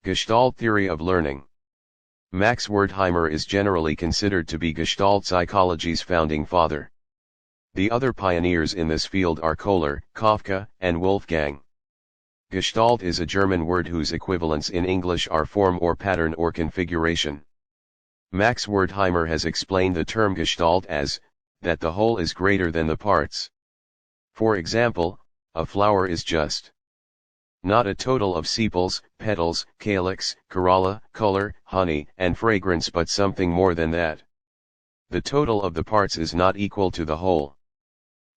Gestalt theory of learning. Max Wertheimer is generally considered to be Gestalt psychology's founding father. The other pioneers in this field are Kohler, Kafka, and Wolfgang. Gestalt is a German word whose equivalents in English are form or pattern or configuration. Max Wertheimer has explained the term Gestalt as, that the whole is greater than the parts. For example, a flower is just not a total of sepals, petals, calyx, corolla, color, honey, and fragrance, but something more than that. The total of the parts is not equal to the whole.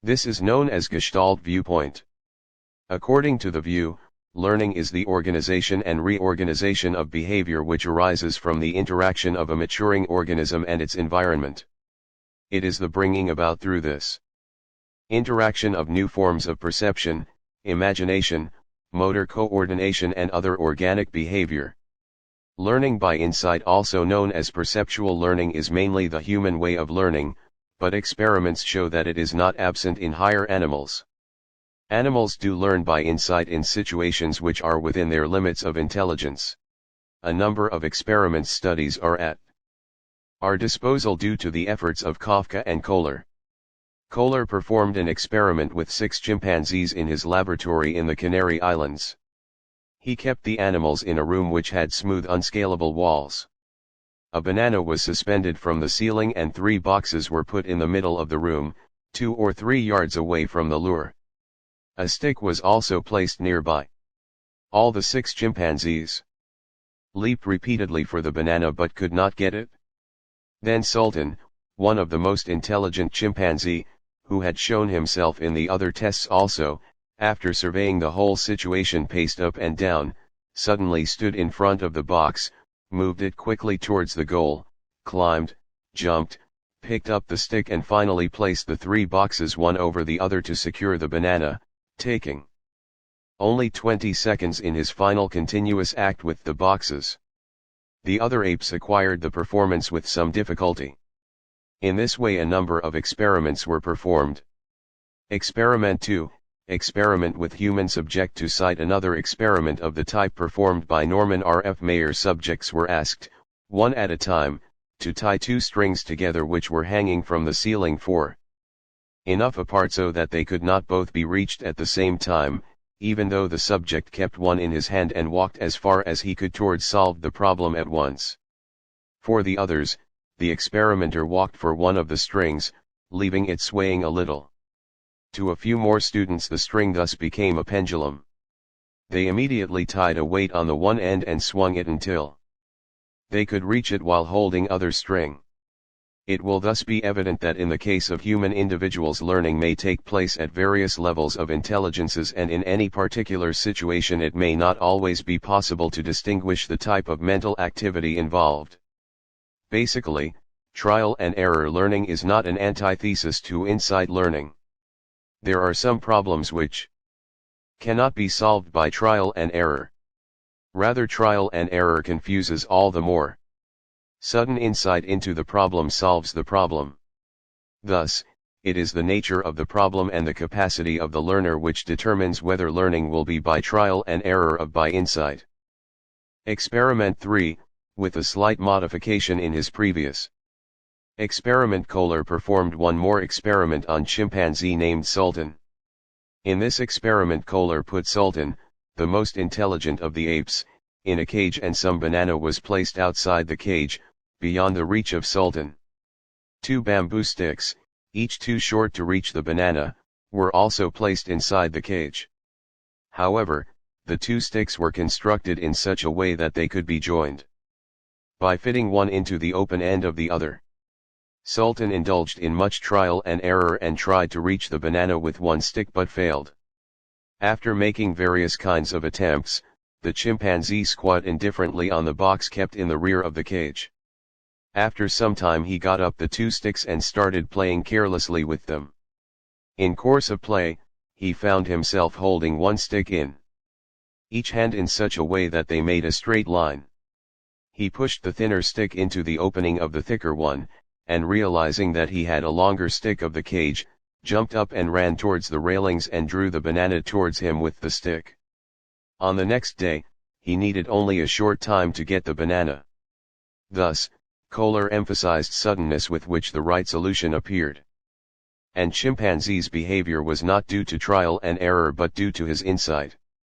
This is known as Gestalt viewpoint. According to the view, learning is the organization and reorganization of behavior which arises from the interaction of a maturing organism and its environment. It is the bringing about through this interaction of new forms of perception, imagination, motor coordination and other organic behavior. Learning by insight, also known as perceptual learning, is mainly the human way of learning, but experiments show that it is not absent in higher animals. Animals do learn by insight in situations which are within their limits of intelligence. A number of experiment studies are at our disposal due to the efforts of Kafka and Kohler. Kohler performed an experiment with 6 chimpanzees in his laboratory in the Canary Islands. He kept the animals in a room which had smooth unscalable walls. A banana was suspended from the ceiling and 3 boxes were put in the middle of the room, 2 or 3 yards away from the lure. A stick was also placed nearby. All the 6 chimpanzees leaped repeatedly for the banana but could not get it. Then Sultan, one of the most intelligent chimpanzee, who had shown himself in the other tests also, after surveying the whole situation paced up and down, suddenly stood in front of the box, moved it quickly towards the goal, climbed, jumped, picked up the stick and finally placed the 3 boxes one over the other to secure the banana, taking only 20 seconds in his final continuous act with the boxes. The other apes acquired the performance with some difficulty. In this way a number of experiments were performed. Experiment 2, experiment with human subject to cite another experiment of the type performed by Norman R. F. Mayer. Subjects were asked, one at a time, to tie 2 strings together which were hanging from the ceiling enough apart so that they could not both be reached at the same time, even though the subject kept one in his hand and walked as far as he could towards solve the problem at once. For the others, the experimenter walked for one of the strings, leaving it swaying a little. To a few more students the string thus became a pendulum. They immediately tied a weight on the one end and swung it until they could reach it while holding other string. It will thus be evident that in the case of human individuals learning may take place at various levels of intelligences, and in any particular situation it may not always be possible to distinguish the type of mental activity involved. Basically, trial and error learning is not an antithesis to insight learning. There are some problems which cannot be solved by trial and error. Rather, trial and error confuses all the more. Sudden insight into the problem solves the problem. Thus, it is the nature of the problem and the capacity of the learner which determines whether learning will be by trial and error or by insight. Experiment 3, with a slight modification in his previous experiment. Kohler performed one more experiment on chimpanzee named Sultan. In this experiment Kohler put Sultan, the most intelligent of the apes, in a cage and some banana was placed outside the cage, beyond the reach of Sultan. 2 bamboo sticks, each too short to reach the banana, were also placed inside the cage. However, the 2 sticks were constructed in such a way that they could be joined by fitting one into the open end of the other. Sultan indulged in much trial and error and tried to reach the banana with one stick but failed. After making various kinds of attempts, the chimpanzee squat indifferently on the box kept in the rear of the cage. After some time he got up the 2 sticks and started playing carelessly with them. In course of play, he found himself holding one stick in each hand in such a way that they made a straight line. He pushed the thinner stick into the opening of the thicker one, and realizing that he had a longer stick of the cage, jumped up and ran towards the railings and drew the banana towards him with the stick. On the next day, he needed only a short time to get the banana. Thus, Kohler emphasized suddenness with which the right solution appeared. And chimpanzee's behavior was not due to trial and error but due to his insight.